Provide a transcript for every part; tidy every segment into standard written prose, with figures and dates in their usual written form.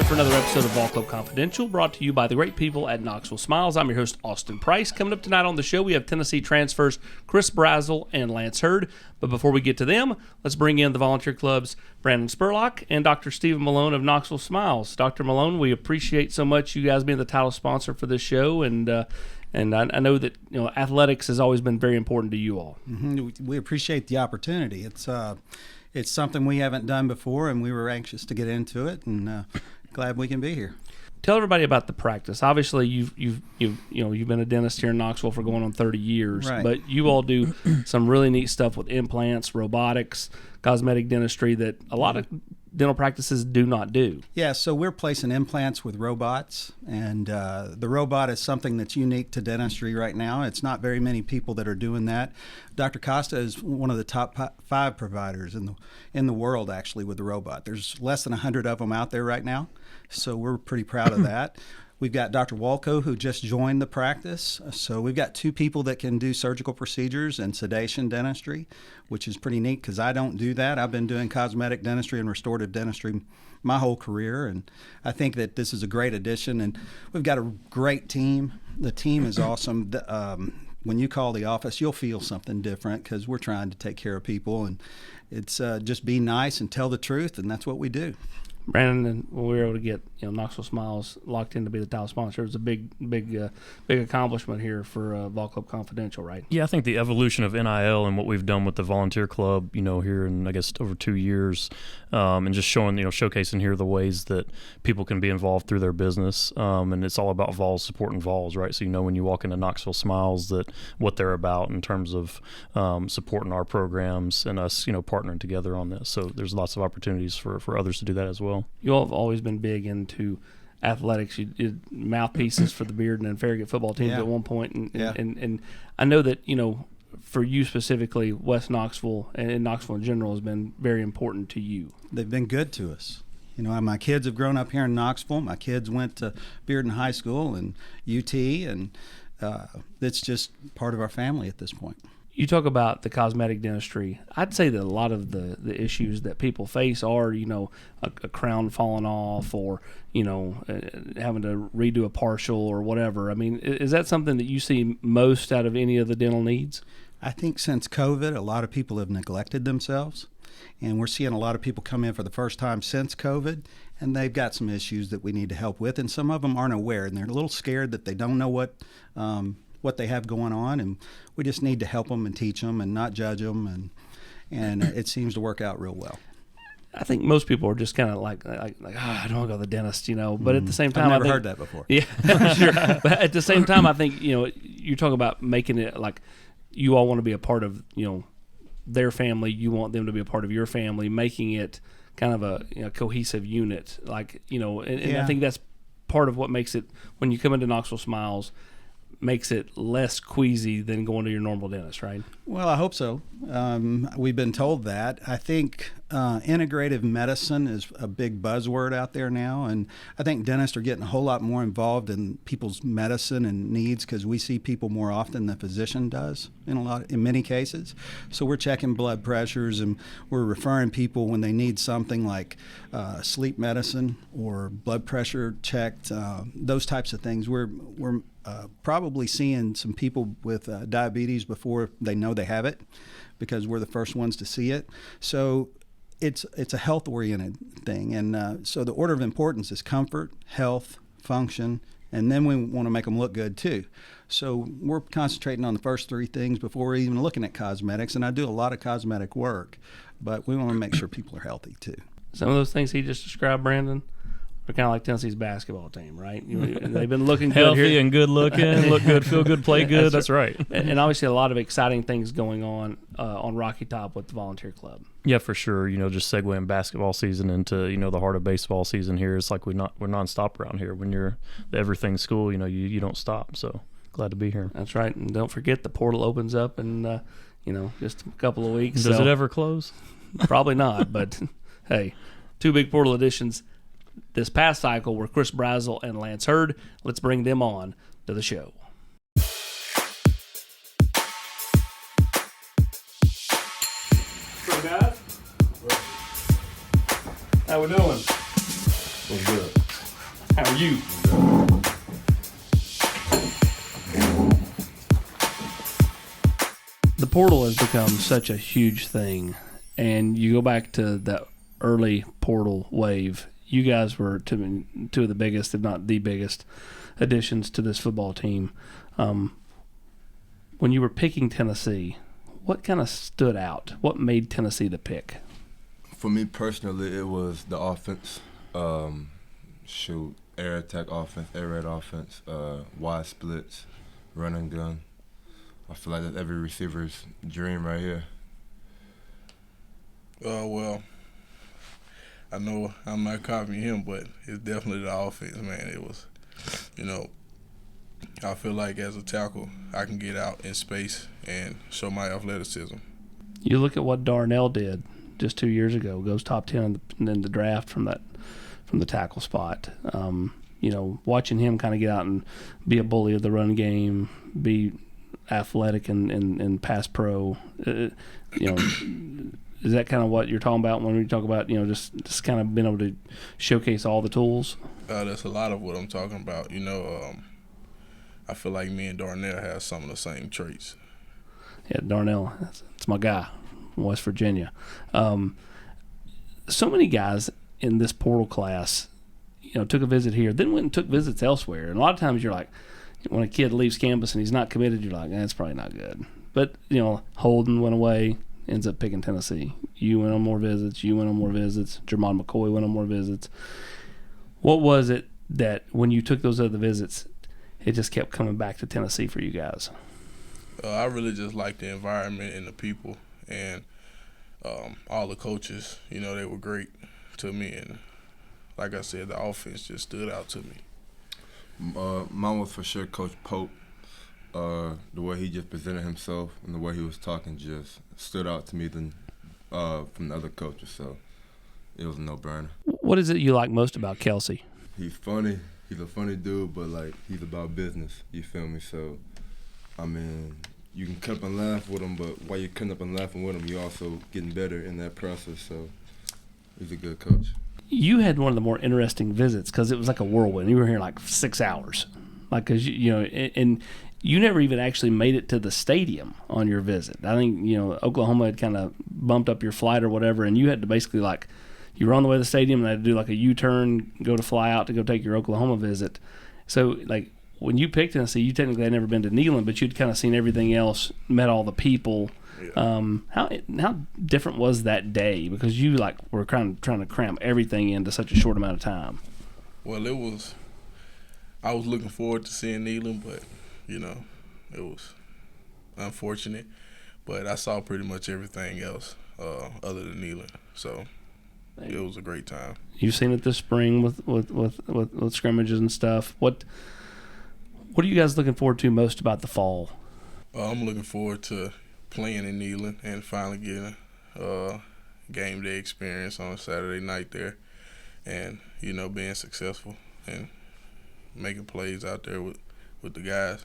moment for another episode of Vol Club Confidential, brought to you by the great people at Knoxville Smiles. I'm your host, Austin Price. Coming up tonight on the show, we have Tennessee transfers Chris Brazzell and Lance Heard. But before we get to them, let's bring in the Volunteer Club's Brandon Spurlock and Dr. Stephen Malone of Knoxville Smiles. Dr. Malone, we appreciate so much you guys being the title sponsor for this show, and I know that athletics has always been very important to you all. Mm-hmm. We appreciate the opportunity. It's something we haven't done before, and we were anxious to get into it, and glad we can be here. Tell everybody about the practice. Obviously, you've been a dentist here in Knoxville for going on 30 years, right. But you all do some really neat stuff with implants, robotics, cosmetic dentistry that a lot of dental practices do not do. Yeah, so we're placing implants with robots, and the robot is something that's unique to dentistry right now. It's not very many people that are doing that. Dr. Costa is one of the top 5 providers in the world, actually, with the robot. There's less than 100 of them out there right now, so we're pretty proud of that. We've got Dr. Walco, who just joined the practice. So we've got 2 people that can do surgical procedures and sedation dentistry, which is pretty neat because I don't do that. I've been doing cosmetic dentistry and restorative dentistry my whole career, and I think that this is a great addition. And we've got a great team. The team is awesome. When you call the office, you'll feel something different because we're trying to take care of people, and it's just be nice and tell the truth, and that's what we do. Brandon, when we were able to get Knoxville Smiles locked in to be the title sponsor, it was a big accomplishment here for Vol Club Confidential, right? Yeah, I think the evolution of NIL and what we've done with the volunteer club, here in I guess over 2 years, and just showcasing here the ways that people can be involved through their business, and it's all about Vols supporting Vols, right? So when you walk into Knoxville Smiles that what they're about in terms of supporting our programs and us, partnering together on this. So there's lots of opportunities for others to do that as well. You all have always been big into athletics. You did mouthpieces for the Beard and Farragut football teams at one point, and I know that for you specifically, West Knoxville and Knoxville in general has been very important to you. They've been good to us. My kids have grown up here in Knoxville. My kids went to Bearden High School and UT, and it's just part of our family at this point. You talk about the cosmetic dentistry. I'd say that a lot of the issues that people face are, a crown falling off or, having to redo a partial or whatever. I mean, is that something that you see most out of any of the dental needs? I think since COVID, a lot of people have neglected themselves, and we're seeing a lot of people come in for the first time since COVID, and they've got some issues that we need to help with, and some of them aren't aware, and they're a little scared that they don't know what they have going on, and we just need to help them and teach them and not judge them, and it seems to work out real well. I think most people are just kind of like I don't want to go to the dentist, But at the same time, I've never heard that before. Yeah, sure. But at the same time, I think you're talking about making it like you all want to be a part of their family. You want them to be a part of your family, making it kind of a cohesive unit. Like and I think that's part of what makes it when you come into Knoxville Smiles. Makes it less queasy than going to your normal dentist, right? Well, I hope so. We've been told that. I think integrative medicine is a big buzzword out there now, and I think dentists are getting a whole lot more involved in people's medicine and needs because we see people more often than the physician does in many cases. So we're checking blood pressures, and we're referring people when they need something like sleep medicine or blood pressure checked, those types of things. We're probably seeing some people with diabetes before they know they have it because we're the first ones to see it. So it's a health-oriented thing. And so the order of importance is comfort, health, function, and then we want to make them look good too. So we're concentrating on the first 3 things before we're even looking at cosmetics. And I do a lot of cosmetic work, but we want to make sure people are healthy too. Some of those things he just described, Brandon, are kind of like Tennessee's basketball team, right? They've been looking good healthy here. And good looking, look good, feel good, play good. That's right. And obviously a lot of exciting things going on Rocky Top with the Volunteer Club. Yeah, for sure. Just segueing basketball season into the heart of baseball season here. It's like we're nonstop around here. When you're the everything school, you don't stop. So glad to be here. That's right. And don't forget the portal opens up in just a couple of weeks. Does it ever close? Probably not. But hey, 2 big portal additions this past cycle were Chris Brazzell and Lance Heard. Let's bring them on to the show. What's up, guys? How we doing? What's good? How are you? The portal has become such a huge thing, and you go back to the early portal wave. You guys were two of the biggest, if not the biggest, additions to this football team. When you were picking Tennessee, what kind of stood out? What made Tennessee the pick? For me personally, it was the offense. Air attack offense, air raid offense, wide splits, run and gun. I feel like that's every receiver's dream right here. Well, I know I'm not copying him, but it's definitely the offense, man. It was, I feel like as a tackle, I can get out in space and show my athleticism. You look at what Darnell did just 2 years ago, goes top 10 in the draft from the tackle spot. Watching him kind of get out and be a bully of the run game, be athletic and pass pro, is that kind of what you're talking about when we talk about, just kind of being able to showcase all the tools? That's a lot of what I'm talking about. I feel like me and Darnell have some of the same traits. Yeah, Darnell, that's my guy from West Virginia. So many guys in this portal class, took a visit here, then went and took visits elsewhere. And a lot of times you're like, when a kid leaves campus and he's not committed, you're like, that's probably not good. But, Holden went away, ends up picking Tennessee. You went on more visits. Jermon McCoy went on more visits. What was it that when you took those other visits, it just kept coming back to Tennessee for you guys? I really just liked the environment and the people and all the coaches. They were great to me. And like I said, the offense just stood out to me. Mine was for sure Coach Pope. The way he just presented himself and the way he was talking just stood out to me than from the other coaches. So it was a no-brainer. What is it you like most about Kelsey? He's funny. He's a funny dude, but, he's about business. You feel me? So, you can cut up and laugh with him, but while you're cutting up and laughing with him, you're also getting better in that process. So he's a good coach. You had one of the more interesting visits because it was like a whirlwind. You were here 6 hours. Because, and you never even actually made it to the stadium on your visit. I think, Oklahoma had kind of bumped up your flight or whatever, and you had to basically, you were on the way to the stadium and had to do a U-turn, go to fly out to go take your Oklahoma visit. So, when you picked Tennessee, you technically had never been to Neyland, but you'd kind of seen everything else, met all the people. Yeah. How different was that day? Because you, were trying to cram everything into such a short amount of time. Well, I was looking forward to seeing Neyland, but, it was unfortunate. But I saw pretty much everything else other than Neyland. So it was a great time. You've seen it this spring with scrimmages and stuff. What are you guys looking forward to most about the fall? I'm looking forward to playing in Neyland and finally getting a game day experience on a Saturday night there and, being successful and making plays out there with the guys.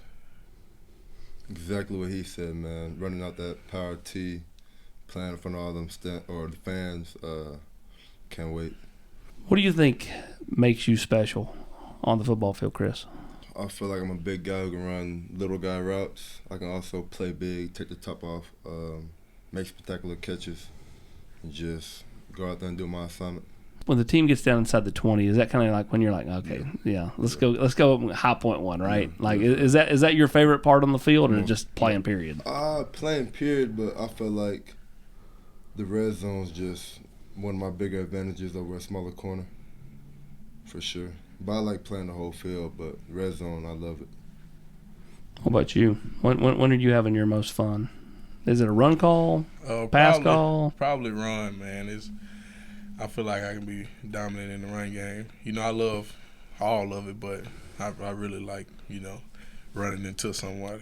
Exactly what he said, man. Running out that power T, playing in front of all them the fans. Can't wait. What do you think makes you special on the football field, Chris? I feel like I'm a big guy who can run little guy routes. I can also play big, take the top off, make spectacular catches, and just go out there and do my assignment. When the team gets down inside the 20, is that kind of when you're okay, yeah, let's go high point one, right? Yeah. Is that your favorite part on the field, or just playing period? Playing period, but I feel like the red zone is just one of my bigger advantages over a smaller corner, for sure. But I like playing the whole field, but red zone, I love it. What about you? When are you having your most fun? Is it a run call, pass call? Probably run, man. I feel like I can be dominant in the run game. I love all of it, but I really like, running into somebody.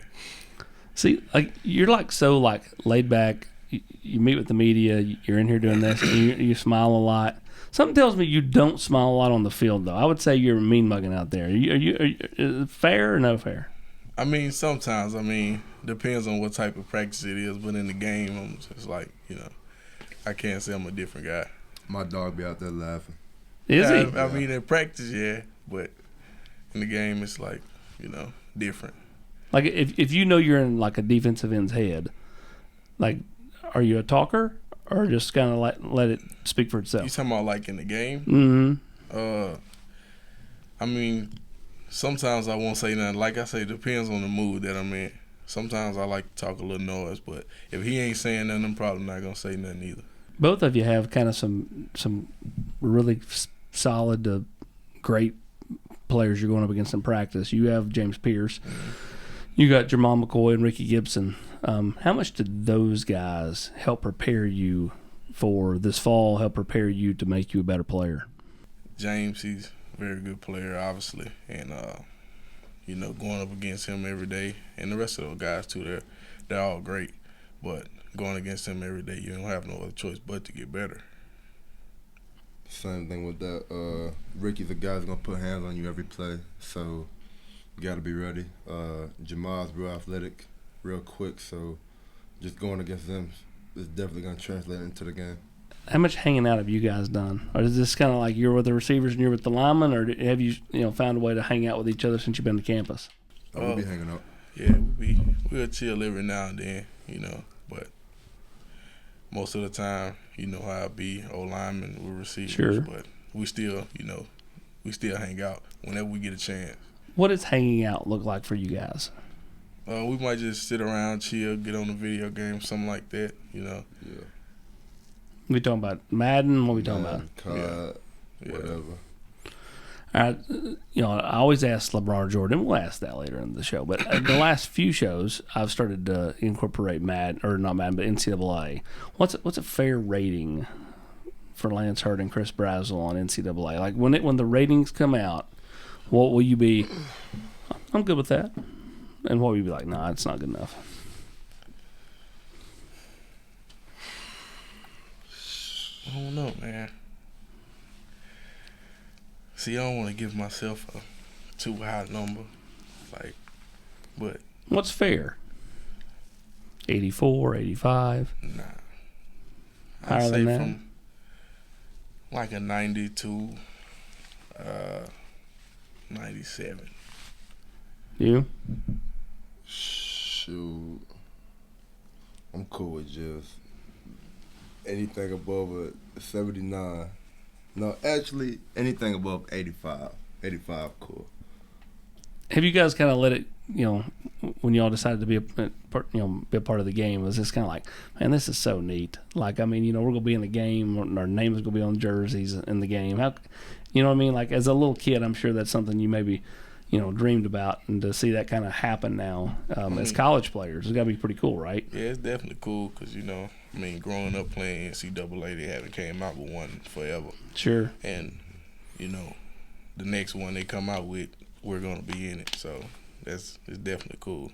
See, you're so laid back. You meet with the media. You're in here doing this. And you smile a lot. Something tells me you don't smile a lot on the field, though. I would say you're mean mugging out there. Are you fair or no fair? Sometimes. Depends on what type of practice it is. But in the game, I'm just I can't say I'm a different guy. My dog be out there laughing. Is he? In practice, yeah. But in the game, it's like, different. Like if you know you're in like a defensive end's head, like are you a talker or just kind of let it speak for itself? You talking about like in the game? Mm-hmm. I mean, sometimes I won't say nothing. Like I say, it depends on the mood that I'm in. Sometimes I like to talk a little noise, but if he ain't saying nothing, I'm probably not gonna say nothing either. Both of you have kind of some really solid to great players you're going up against in practice. You have James Pierce. Mm-hmm. You got Jamal McCoy and Ricky Gibson. How much did those guys help prepare you for this fall, help prepare you to make you a better player? James, he's a very good player, obviously, and going up against him every day, and the rest of those guys too, they're all great, but going against him every day, you don't have no other choice but to get better. Same thing with that. Ricky's a guy that's gonna put hands on you every play, so you got to be ready. Jamal's real athletic, real quick, so just going against them is definitely going to translate into the game. How much hanging out have you guys done? Or is this kind of like you're with the receivers and you're with the linemen, or have you found a way to hang out with each other since you've been to campus? We'll be hanging out. Yeah, we'll chill every now and then, but most of the time, you know how I be, old linemen with receivers. Sure. But we still, we still hang out whenever we get a chance. What does hanging out look like for you guys? We might just sit around, chill, get on the video game, something like that, Yeah. We talking about Madden? What are we talking about? COD, Yeah. whatever. All right, I always ask LeBron or Jordan. We'll ask that later in the show. But the last few shows, I've started to incorporate Madden, or not Madden, but NCAA. What's a fair rating for Lance Heard and Chris Brazzell on NCAA? Like when the ratings come out, what will you be? I'm good with that. And what will you be like? Nah, it's not good enough. I don't know, man. See, I don't want to give myself a too high number, but What's fair? 84, 85? nah. Higher I'd say than that? from like a 90 to 97. You? Shoot. I'm cool with just anything above a 79. No, actually, anything above 85. 85, cool. Have you guys kind of let it, when y'all decided to be a part of the game, was this kind of like, man, this is so neat. Like, I mean, we're going to be in the game, our names are going to be on jerseys in the game. How, you know what I mean? Like, as a little kid, I'm sure that's something you maybe, dreamed about, and to see that kind of happen now as college players, it's got to be pretty cool, right? Yeah, it's definitely cool because, growing up playing NCAA, they haven't came out with one forever. Sure. And, the next one they come out with, we're going to be in it. So it's definitely cool.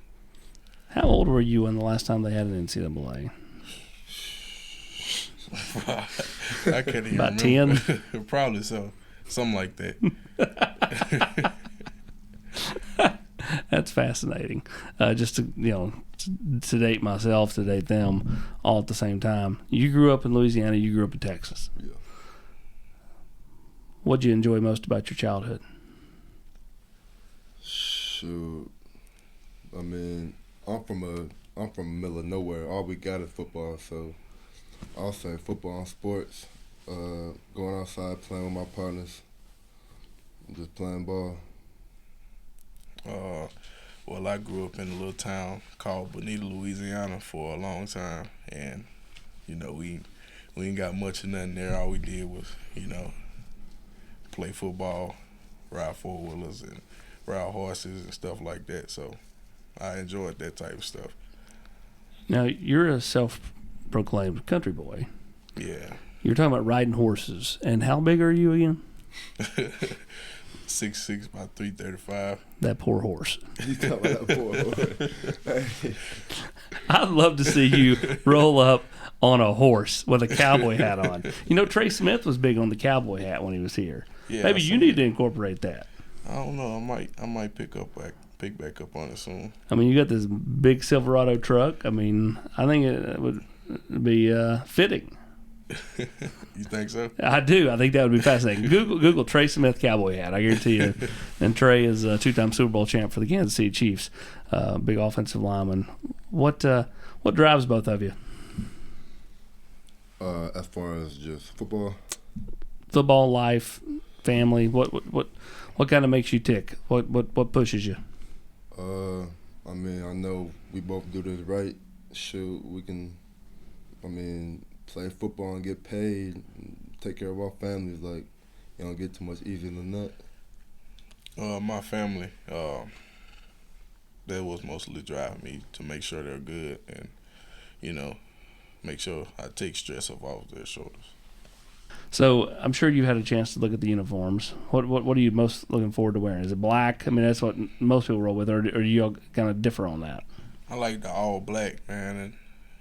How old were you when the last time they had an NCAA? I can't even About remember. 10? Probably so. Something like that. That's fascinating. Just to date myself, to date them, all at the same time. You grew up in Louisiana. You grew up in Texas. Yeah. What'd you enjoy most about your childhood? Shoot. I mean, I'm from the middle of nowhere. All we got is football, so I'll say football and sports. Going outside, playing with my partners, just playing ball. Well, I grew up in a little town called Bonita, Louisiana for a long time, and we ain't got much of nothing there. All we did was play football, ride four-wheelers, and ride horses and stuff like that. So I enjoyed that type of stuff. Now, you're a self-proclaimed country boy. Yeah. You're talking about riding horses. And how big are you again? 6'6", about 335. That poor horse. You talking about that poor horse. I'd love to see you roll up on a horse with a cowboy hat on. Trey Smith was big on the cowboy hat when he was here. Yeah, Maybe you need to incorporate that. I don't know. I might pick back up on it soon. I mean, you got this big Silverado truck. I mean, I think it would be fitting. You think so? I do. I think that would be fascinating. Google Trey Smith cowboy hat. I guarantee you. And Trey is a 2-time Super Bowl champ for the Kansas City Chiefs. Big offensive lineman. What drives both of you? As far as just football, Life, family. What kind of makes you tick? What pushes you? I mean, I know we both do this right. Shoot, we can. I mean, play football and get paid, and take care of our families. Like, you don't get too much easier than that. My family, that was mostly driving me to make sure they're good and, make sure I take stress off their shoulders. So I'm sure you had a chance to look at the uniforms. What are you most looking forward to wearing? Is it black? I mean, that's what most people roll with, or do you all kind of differ on that? I like the all black, man,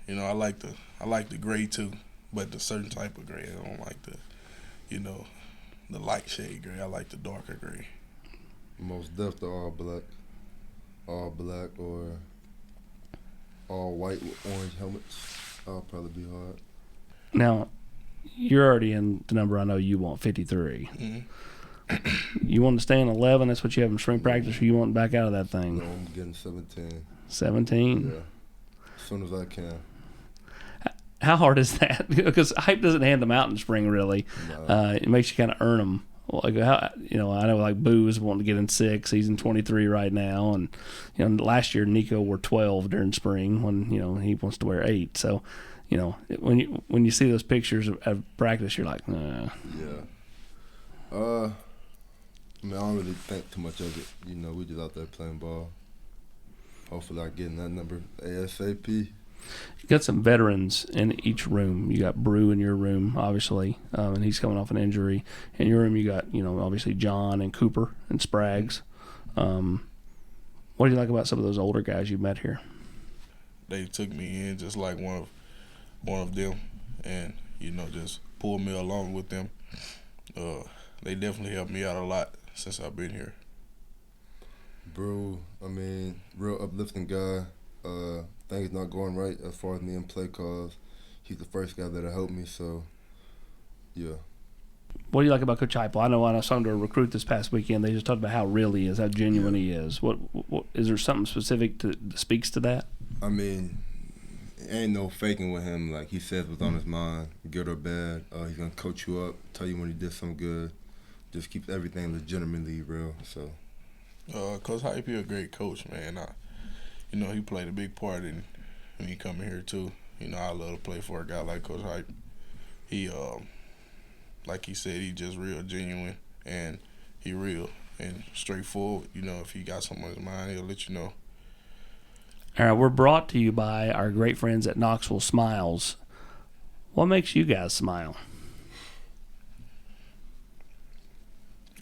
and I like the gray too, but the certain type of gray. I don't like the light shade gray. I like the darker gray. Most definitely all black or all white with orange helmets. That'll probably be hard. Now, you're already in the number I know you want, 53. Mm-hmm. You want to stay in 11? That's what you have in spring practice, or you want back out of that thing? No, I'm getting 17. 17? Yeah, as soon as I can. How hard is that? Because hype doesn't hand them out in spring, really. No. It makes you kind of earn them. Like I know like Boo is wanting to get in 6. He's in 23 right now, and last year Nico wore 12 during spring when he wants to wear 8. So, when you see those pictures of practice, you're like, nah. Yeah. I mean, I don't really think too much of it. We just out there playing ball. Hopefully, I get in that number ASAP. You got some veterans in each room. You got Brew in your room, obviously, and he's coming off an injury. In your room, you got obviously John and Cooper and Spraggs. What do you like about some of those older guys you met here? They took me in just like one of them, and just pulled me along with them. They definitely helped me out a lot since I've been here. Bro, I mean, real uplifting guy. Things not going right as far as me in play calls. He's the first guy that'll help me, so, yeah. What do you like about Coach Heupel? I know when I saw him to a recruit this past weekend, they just talked about how real he is, how genuine he is. What is there something specific that speaks to that? I mean, ain't no faking with him. Like, he says what's on his mind, good or bad. He's going to coach you up, tell you when he did something good. Just keeps everything legitimately real, so. Coach Heupel a great coach, man. He played a big part in me coming here too. I love to play for a guy like Coach Hype. He, like he said, he just real genuine and he real and straightforward. If he got something on his mind, he'll let you know. All right, we're brought to you by our great friends at Knoxville Smiles. What makes you guys smile?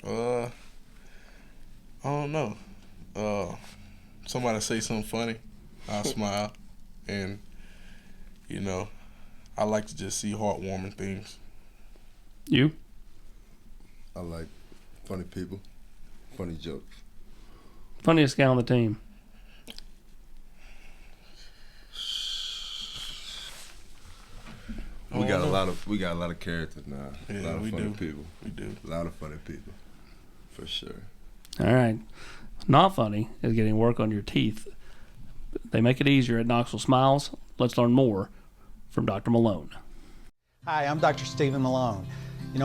I don't know. Somebody say something funny, I'll smile. And, I like to just see heartwarming things. You? I like funny people, funny jokes. Funniest guy on the team? We got a lot of characters now. Yeah, a lot of funny do. people. We do. A lot of funny people, for sure. All right. Not funny is getting work on your teeth. They make it easier at Knoxville Smiles. Let's learn more from Dr. Malone. Hi, I'm Dr. Stephen Malone.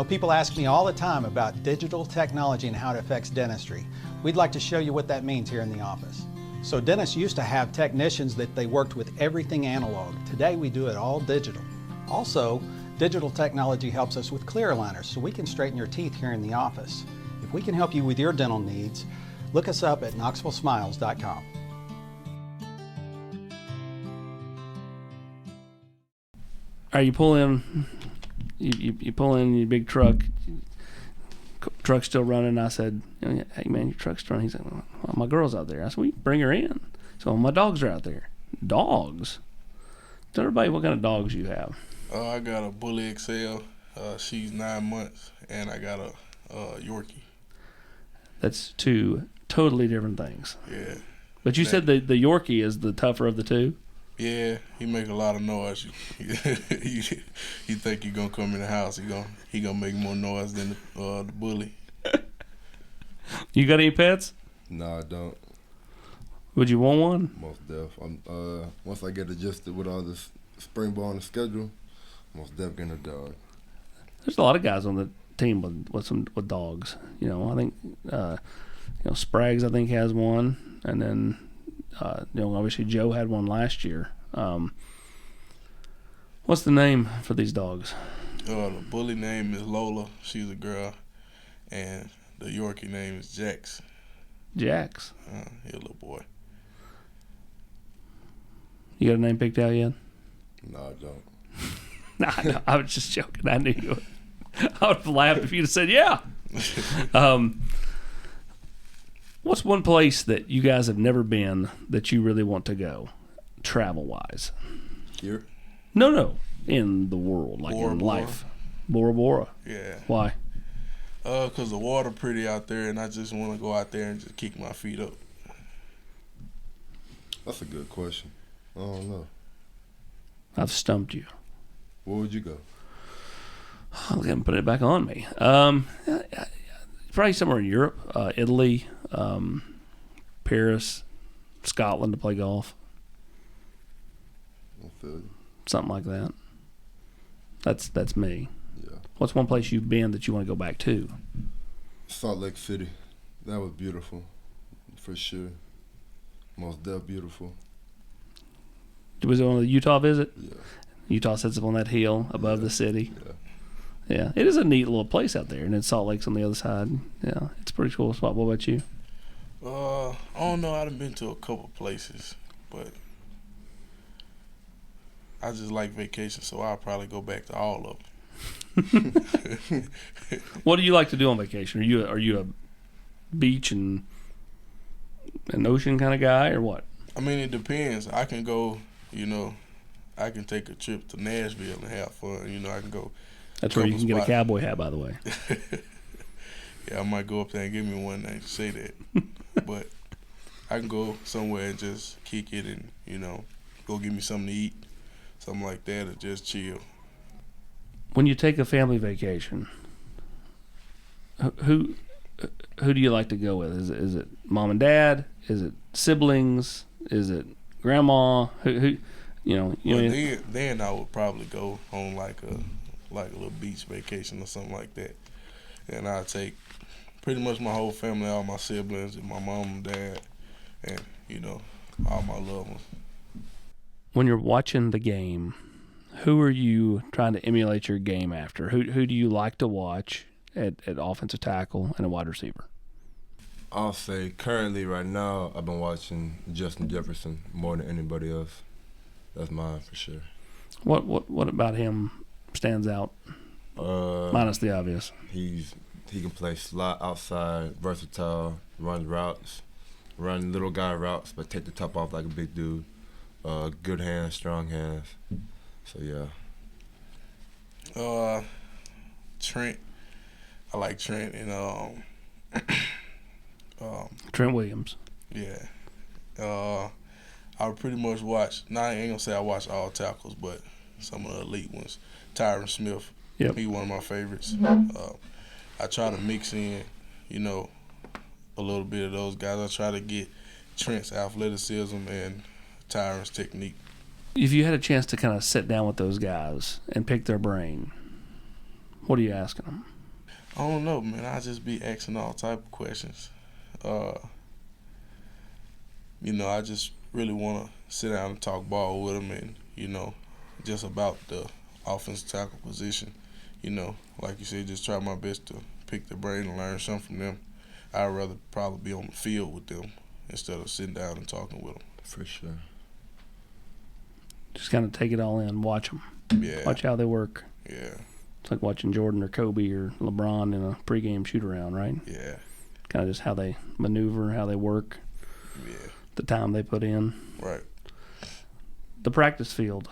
People ask me all the time about digital technology and how it affects dentistry. We'd like to show you what that means here in the office. So dentists used to have technicians that they worked with everything analog. Today we do it all digital. Also, digital technology helps us with clear aligners so we can straighten your teeth here in the office. If we can help you with your dental needs, look us up at knoxvillesmiles.com. All right, you pull in your big truck. Truck's still running. I said, hey man, your truck's running. He's like, well, my girl's out there. I said, well, bring her in. So my dogs are out there. Dogs? Tell everybody what kind of dogs you have. I got a Bully XL. She's 9 months, and I got a Yorkie. That's 2 totally different things. Yeah. But you said the Yorkie is the tougher of the 2? Yeah, he make a lot of noise. You think you're gonna come in the house? He gonna make more noise than the bully. You got any pets? No, I don't. Would you want one? Most def. Once I get adjusted with all this spring ball on the schedule, most def getting a dog. There's a lot of guys on the team with dogs. You know, I think Spragues I think has one, and then obviously Joe had one last year. What's the name for these dogs? The bully name is Lola. She's a girl, and the Yorkie name is Jax. Jax. He's a little boy. You got a name picked out yet? No, I don't. No, I was just joking. I knew you would. I would have laughed if you'd have said, yeah. What's one place that you guys have never been that you really want to go, travel-wise? Here? No. In the world, like Bora in Bora. life. Bora Bora. Yeah. Why? 'Cause the water pretty out there, and I just want to go out there and just kick my feet up. That's a good question. I don't know. I've stumped you. Where would you go? I'm going to put it back on me. Probably somewhere in Europe, Italy, Paris, Scotland to play golf, I feel you. something like that. That's me. Yeah. What's one place you've been that you want to go back to? Salt Lake City. That was beautiful, for sure. Most def beautiful. Was it on the Utah visit? Yeah. Utah sits up on that hill above the city. Yeah. Yeah, it is a neat little place out there, and then Salt Lake's on the other side. Yeah, it's a pretty cool spot. What about you? I don't know. I've been to a couple places, but I just like vacation, so I'll probably go back to all of them. What do you like to do on vacation? Are you a beach and an ocean kind of guy, or what? I mean, it depends. I can go, I can take a trip to Nashville and have fun. I can go. That's where you can get a spots. cowboy hat, by the way. Yeah, I might go up there and give me one night to say that. But I can go somewhere and just kick it and, go get me something to eat, something like that, or just chill. When you take a family vacation, who do you like to go with? Is it mom and dad? Is it siblings? Is it grandma? Who Then I would probably go on like a little beach vacation or something like that. And I'd take pretty much my whole family, all my siblings, and my mom and dad, and, all my loved ones. When you're watching the game, who are you trying to emulate your game after? Who do you like to watch at offensive tackle and a wide receiver? I'll say currently right now I've been watching Justin Jefferson more than anybody else. That's mine for sure. What about him stands out? Minus the obvious. He can play slot outside, versatile, run routes, run little guy routes, but take the top off like a big dude. Good hands, strong hands. So yeah. Trent. I like Trent and Trent Williams. Yeah. I would pretty much watch. Now I ain't gonna say I watch all tackles, but some of the elite ones. Trey Smith. Yep. He one of my favorites. I try to mix in, a little bit of those guys. I try to get Trent's athleticism and Tyron's technique. If you had a chance to kind of sit down with those guys and pick their brain, what are you asking them? I don't know, man. I just be asking all type of questions. I just really want to sit down and talk ball with them and, just about the offensive tackle position. Like you said, just try my best to pick their brain and learn something from them. I'd rather probably be on the field with them instead of sitting down and talking with them. For sure. Just kind of take it all in, watch them. Yeah. Watch how they work. Yeah. It's like watching Jordan or Kobe or LeBron in a pregame shoot-around, right? Yeah. Kind of just how they maneuver, how they work, Yeah. the time they put in. Right. The practice field,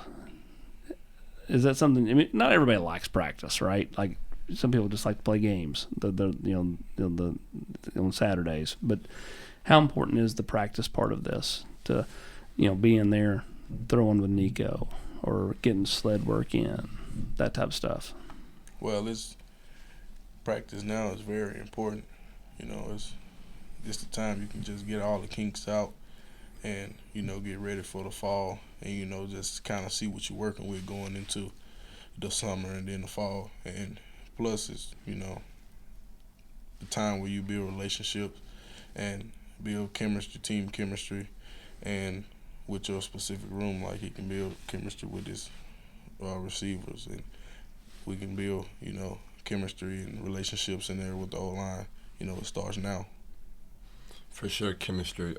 is that something? I mean, not everybody likes practice, right? Like some people just like to play games, on Saturdays. But how important is the practice part of this to, being there throwing with Nico or getting sled work in, that type of stuff? Well, practice now is very important. It's just the time you can just get all the kinks out and, get ready for the fall and, just kind of see what you're working with going into the summer and then the fall. And plus it's, the time where you build relationships and build chemistry, team chemistry, and with your specific room, like he can build chemistry with his receivers, and we can build, chemistry and relationships in there with the O-line. It starts now. For sure, chemistry.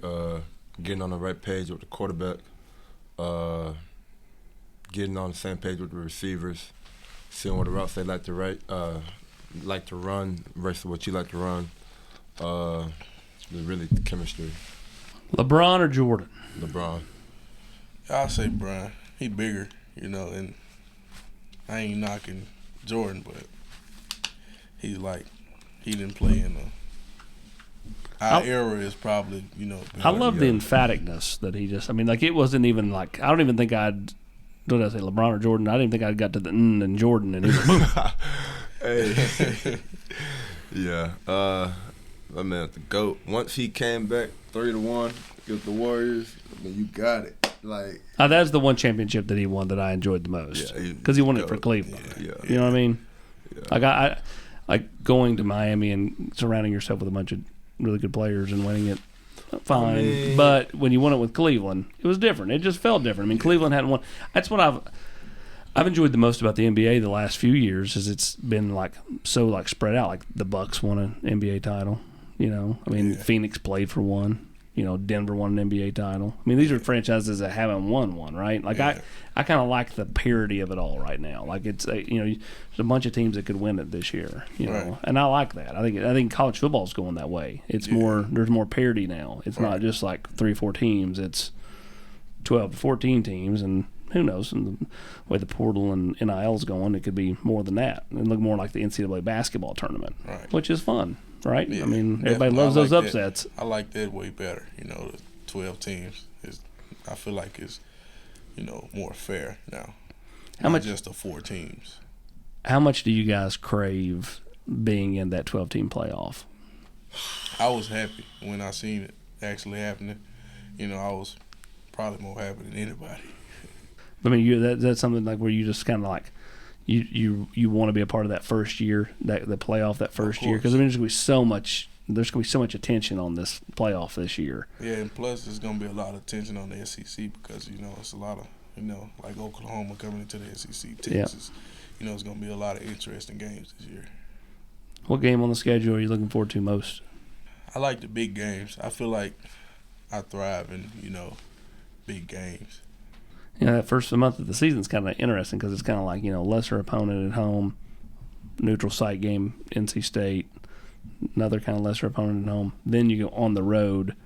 Getting on the right page with the quarterback, getting on the same page with the receivers, seeing what the routes they like to run versus what you like to run. Really chemistry. LeBron or Jordan? LeBron. I'll say Brian. He bigger, and I ain't knocking Jordan, but he didn't play in our era is probably, I love the emphaticness that he just, it wasn't even I don't even think what did I say, LeBron or Jordan? I didn't think I got to the and Jordan and he was Hey. Yeah. My man, the GOAT. Once he came back 3-1 against the Warriors, you got it. That's the one championship that he won that I enjoyed the most because he won it for Cleveland. Yeah. You know what I mean? Yeah. I going to Miami and surrounding yourself with a bunch of really good players and winning it, fine. But when you won it with Cleveland, it was different. It just felt different. Cleveland hadn't won. That's what I've enjoyed the most about the NBA the last few years is it's been so spread out. Like the Bucks won an NBA title. Phoenix played for one. Denver won an NBA title. These are franchises that haven't won one, right? I kind of like the parity of it all right now. It's there's a bunch of teams that could win it this year, Right. And I like that. I think college football is going that way. It's more there's more parity now. It's not just 3 or 4 teams. It's 12 to 14 teams, and who knows? And the way the portal and NIL is going, it could be more than that. It look more like the NCAA basketball tournament, which is fun. Right? Yeah, everybody loves those upsets. I like that way better. The 12 teams I feel like it's, more fair now. How much? Just the 4 teams. How much do you guys crave being in that 12-team playoff? I was happy when I seen it actually happening. I was probably more happy than anybody. That's something where you just kind of You want to be a part of that first year, the playoff that first year, because there's going to be so much attention on this playoff this year. Yeah, and plus there's going to be a lot of attention on the SEC because it's a lot of like Oklahoma coming into the SEC, Texas. It's going to be a lot of interesting games this year. What game on the schedule are you looking forward to most? I like the big games. I feel like I thrive in big games. That first month of the season is kind of interesting because it's kind of lesser opponent at home, neutral site game, NC State, another kind of lesser opponent at home. Then you go on the road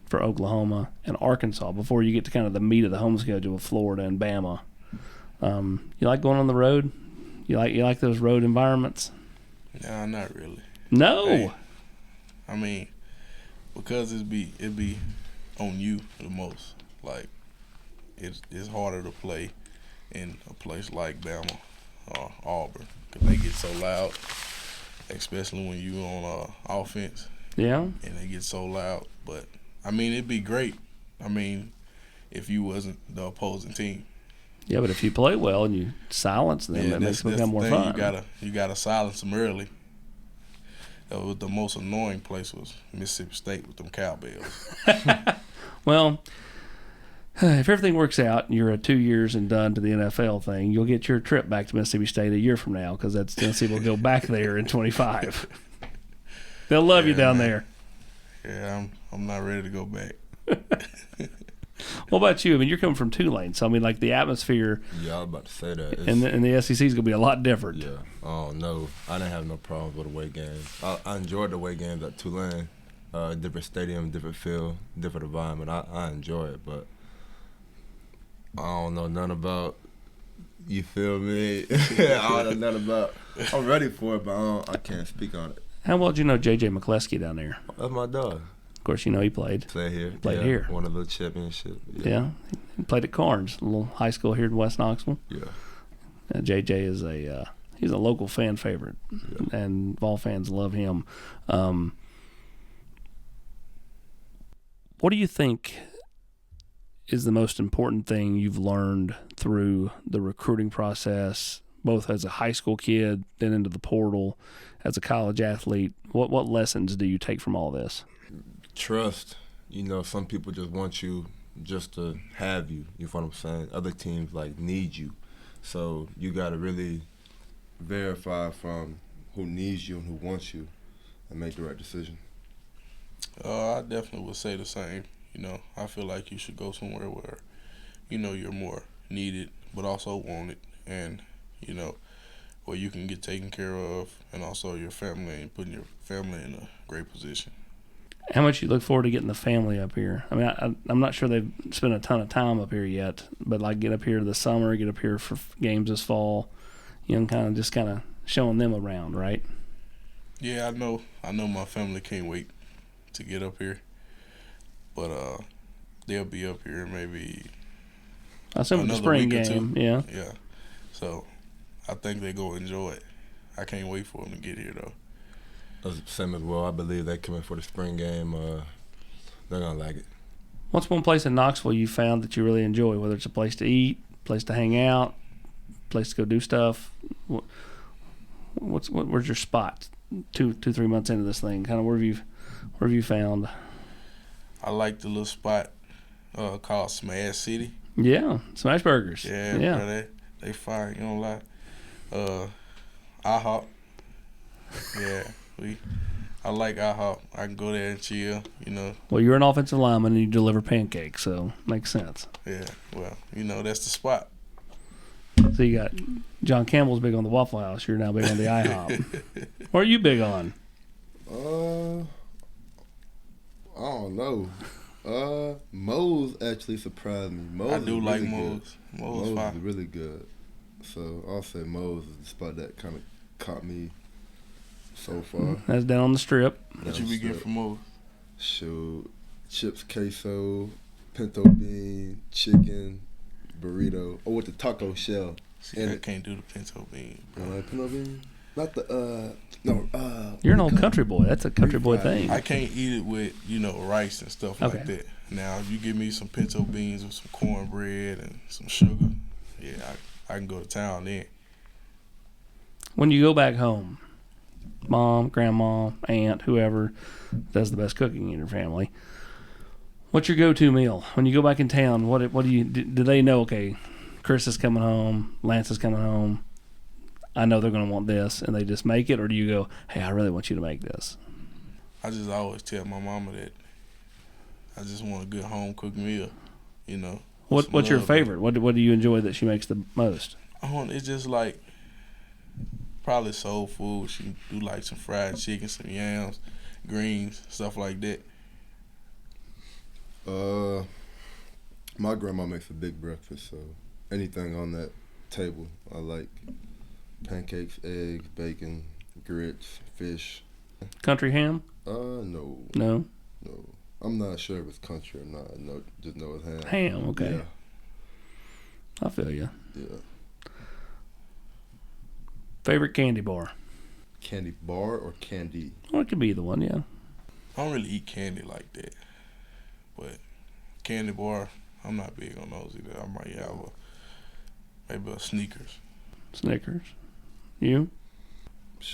for Oklahoma and Arkansas before you get to kind of the meat of the home schedule with Florida and Bama. You like going on the road? You like those road environments? Nah, not really. No. Hey, because it be on you the most. It's harder to play in a place like Bama or Auburn because they get so loud, especially when you on offense. Yeah. And they get so loud. But, it'd be great, if you wasn't the opposing team. Yeah, but if you play well and you silence them, it makes it become more fun. You gotta silence them early. The most annoying place was Mississippi State with them cowbells. Well, if everything works out and you're a 2 years and done to the NFL thing, you'll get your trip back to Mississippi State a year from now because that's Tennessee will go back there in 25. They'll love you down there. Yeah, I'm not ready to go back. What about you? You're coming from Tulane, so the atmosphere. Yeah, I was about to say that. And the SEC is going to be a lot different. Yeah. Oh no, I didn't have no problems with away games. I enjoyed the away games at Tulane. Different stadium, different feel, different environment. I enjoy it, but I don't know nothing about. You feel me? I don't know nothing about. I'm ready for it, but I can't speak on it. How well do you know J.J. McCleskey down there? That's my dog. course, you know he played. Play here. Played here. Won a little championship. Yeah. He played at Carnes, a little high school here in West Knoxville. Yeah. JJ is he's a local fan favorite, and Vol fans love him. What do you think is the most important thing you've learned through the recruiting process, both as a high school kid, then into the portal, as a college athlete? What lessons do you take from all this? Trust. You know, some people just want you just to have you. You know what I'm saying? Other teams, need you. So you got to really verify from who needs you and who wants you and make the right decision. I definitely would say the same. You know, I feel like you should go somewhere where, you know, you're more needed but also wanted, and, you know, where you can get taken care of, and also your family, and putting your family in a great position. How much you look forward to getting the family up here? I mean, I'm not sure they've spent a ton of time up here yet, but get up here this summer, get up here for games this fall, and kind of showing them around, right? Yeah, I know my family can't wait to get up here, but they'll be up here maybe I assume the spring game, yeah. Yeah, so I think they're going to enjoy it. I can't wait for them to get here, though. Same as well. I believe they're coming for the spring game. They're going to like it. What's one place in Knoxville you found that you really enjoy, whether it's a place to eat, place to hang out, place to go do stuff? Where's your spot 2-3 months into this thing? Kind of where have you found? I like the little spot called Smash City. Yeah, Smash Burgers. Yeah. Bro, they fire, you don't lie. IHOP. Yeah, I like IHOP. I can go there and chill, you know. Well, you're an offensive lineman and you deliver pancakes, so makes sense. Yeah, well, you know, that's the spot. So you got John Campbell's big on the Waffle House. You're now big on the IHOP. What are you big on? I don't know. Moe's actually surprised me. Moe's I do like really Moe's. Good. Moe's Moe's fine. is really good. So I'll say Moe's is the spot that kind of caught me so far. That's down on the strip. What you be getting from Moe's? Shoot, chips, queso, pinto bean, chicken, burrito. Oh, with the taco shell. See, I can't do the pinto bean, bro. You like pinto bean? Not the You're an old country boy. That's a country boy thing. I can't eat it with, you know, rice and stuff like Okay. that. Now, if you give me some pinto beans with some cornbread and some sugar, yeah, I can go to town then. When you go back home, mom, grandma, aunt, whoever does the best cooking in your family, what's your go-to meal? When you go back in town, what do they know, okay, Chris is coming home, Lance is coming home, I know they're going to want this, and they just make it? Or do you go, hey, I really want you to make this? I just always tell my mama that I just want a good home-cooked meal, you know. What's your favorite? What do you enjoy that she makes the most? It's just like probably soul food. She do like some fried chicken, some yams, greens, stuff like that. My grandma makes a big breakfast, so anything on that table I like. Pancakes, eggs, bacon, grits, fish. Country ham? No. No? No. I'm not sure if it's country or not. Just know it's ham. Ham, okay. Yeah. I feel you. Yeah. Favorite candy bar? Candy bar or candy? Well, it could be either one, yeah. I don't really eat candy like that, but candy bar, I'm not big on those either. I might have maybe a Snickers. Snickers. You?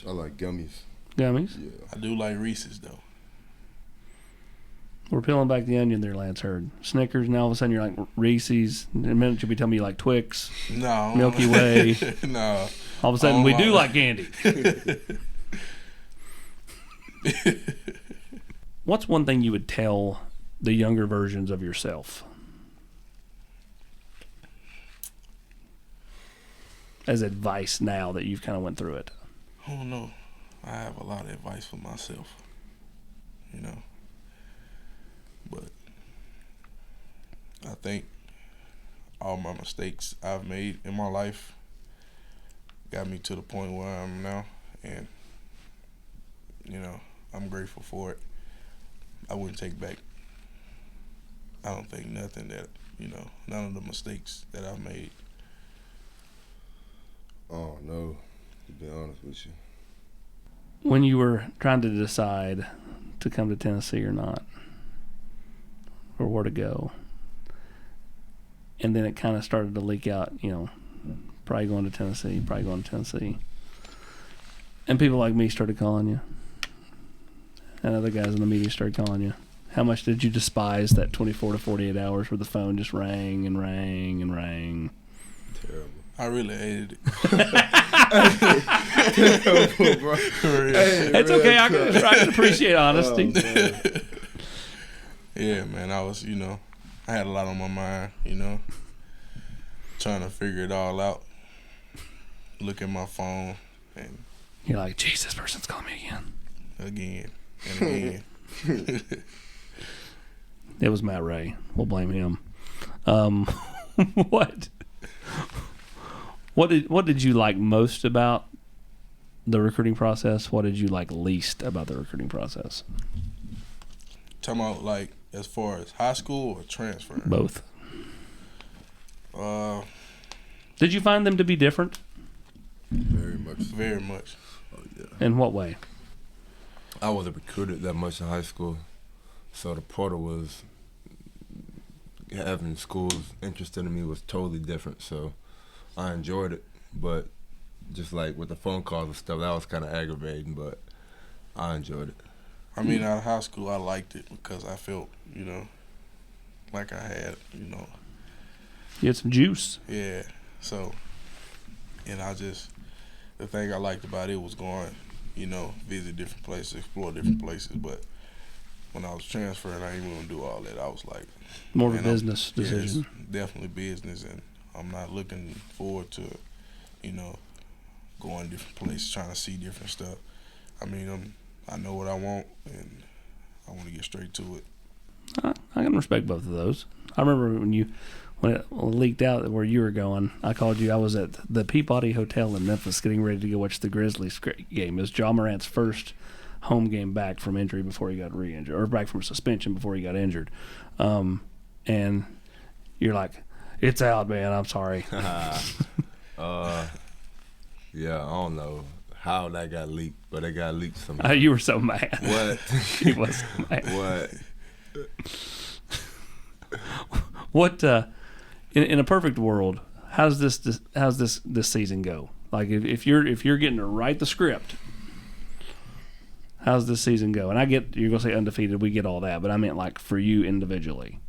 I like gummies. Gummies? Yeah. I do like Reese's though. We're peeling back the onion there, Lance Heard. Snickers, and all of a sudden you're like Reese's. In a minute you'll be telling me you like Twix, No. Milky Way. No. All of a sudden we do like candy. What's one thing you would tell the younger versions of yourself? As advice now that you've kind of went through it. I don't know. I have a lot of advice for myself, you know. But I think all my mistakes I've made in my life got me to the point where I am now. And, you know, I'm grateful for it. I wouldn't take back. I don't think nothing that, none of the mistakes that I've made. Oh, no, to be honest with you. When you were trying to decide to come to Tennessee or not, or where to go, and then it kind of started to leak out, probably going to Tennessee. And people like me started calling you. And other guys in the media started calling you. How much did you despise that 24 to 48 hours where the phone just rang and rang and rang? Terrible. I really hated it. Terrible, bro. It's okay. I can appreciate honesty. Oh, Yeah, man. I was, I had a lot on my mind, trying to figure it all out. Look at my phone and You're like, Jesus, this person's calling me again and again. It was Matt Ray. We'll blame him. What did you like most about the recruiting process? What did you like least about the recruiting process? Talking about like as far as high school or transfer? Both. Uh, Did you find them to be different? Very much. very much. Oh, yeah. In what way? I wasn't recruited that much in high school, so the portal was having schools interested in me was totally different. So I enjoyed it, but just like with the phone calls and stuff, that was kind of aggravating. But I enjoyed it. I mean, out of high school, I liked it because I felt, like I had, You had some juice. yeah. So, and the thing I liked about it was going, visit different places, explore different places. But when I was transferring, I didn't want to do all that. I was like, More of a man, business decision. it's definitely business, and I'm not looking forward to, going different places, trying to see different stuff. I mean, I know what I want, and I want to get straight to it. I can respect both of those. I remember when it leaked out where you were going, I called you. I was at the Peabody Hotel in Memphis getting ready to go watch the Grizzlies game. It was Ja Morant's first home game back from injury before he got re-injured, or back from suspension before he got injured. And you're like, it's out, man. I'm sorry. Yeah, I don't know how that got leaked, but it got leaked somehow. You were so mad. What? He was so mad. What? What? In a perfect world, how's this season go? Like if you're getting to write the script, how's this season go? And I get you're gonna say undefeated. We get all that, but I meant like for you individually.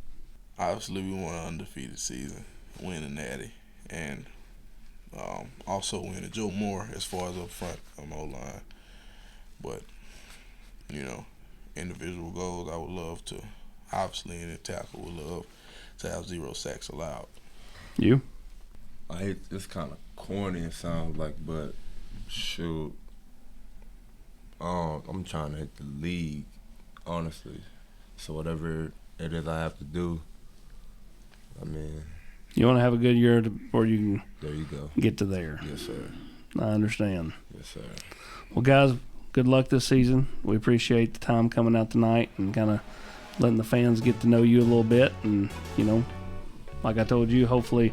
Obviously, we want an undefeated season, win a natty, and also win a Joe Moore as far as up front on the O-line. But, individual goals, I would love to, obviously in the tackle, would love to have 0 sacks allowed. You? I hate it's kind of corny. It sounds like, but shoot, I'm trying to hit the league, honestly. So whatever it is I have to do, I mean. You want to have a good year where you can There you go. get to there. Yes, sir. I understand. Yes, sir. Well, guys, good luck this season. We appreciate the time coming out tonight and kind of letting the fans get to know you a little bit. And, like I told you, hopefully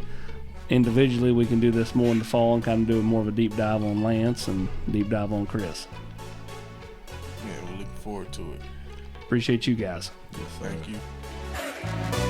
individually we can do this more in the fall and kind of do more of a deep dive on Lance and deep dive on Chris. Yeah, we're looking forward to it. Appreciate you guys. Yes, sir. Thank you.